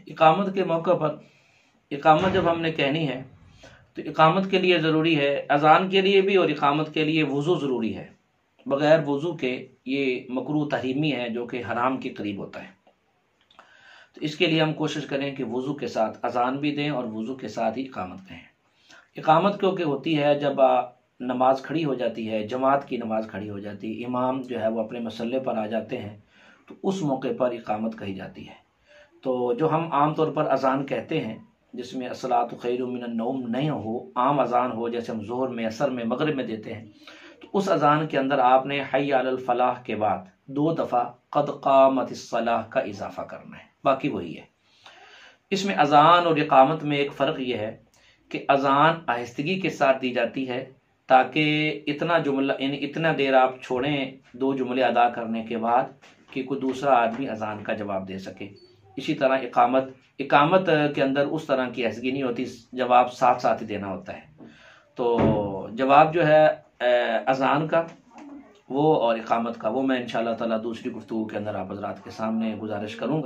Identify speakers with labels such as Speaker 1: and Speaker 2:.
Speaker 1: इकामत के मौके पर इकामत जब हमने कहनी है तो इकामत के लिए ज़रूरी है, अज़ान के लिए भी और इकामत के लिए वज़ू ज़रूरी है। बग़ैर वज़ू के ये मकरूह तहरीमी है जो कि हराम के करीब होता है। तो इसके लिए हम कोशिश करें कि वज़ू के साथ अज़ान भी दें और वज़ू के साथ ही इकामत कहें। इकामत क्योंकि होती है जब नमाज खड़ी हो जाती है, जमात की नमाज खड़ी हो जाती है, इमाम जो है वो अपने मसल्ले पर आ जाते हैं, तो उस मौके पर इकामत कही जाती है। तो जो हम आम तौर पर अज़ान कहते हैं जिसमें अस्सलातु खैरुम मिनन नौम नहीं हो, आम अज़ान हो जैसे हम ज़ोहर में, असर में, मगरिब में देते हैं, तो उस अज़ान के अंदर आपने हय्य अलल फलाह के बाद 2 दफ़ा क़द क़ामतिस सलाह का इजाफा करना है, बाकी वही है। इसमें अज़ान और इकामत में एक फ़र्क यह है कि अज़ान आहिस्तगी के साथ दी जाती है ताकि इतना जुमला यानी इतना देर आप छोड़ें 2 जुमले अदा करने के बाद कि कोई दूसरा आदमी अज़ान का जवाब दे सके। इसी तरह इकामत के अंदर उस तरह की आहिस्तगी नहीं होती, जवाब साथ साथ ही देना होता है। तो जवाब जो है अज़ान का वो और इकामत का वो मैं इंशाअल्लाह ताला दूसरी गुफ्तगू के अंदर आप हज़रात के सामने गुजारिश करूँगा।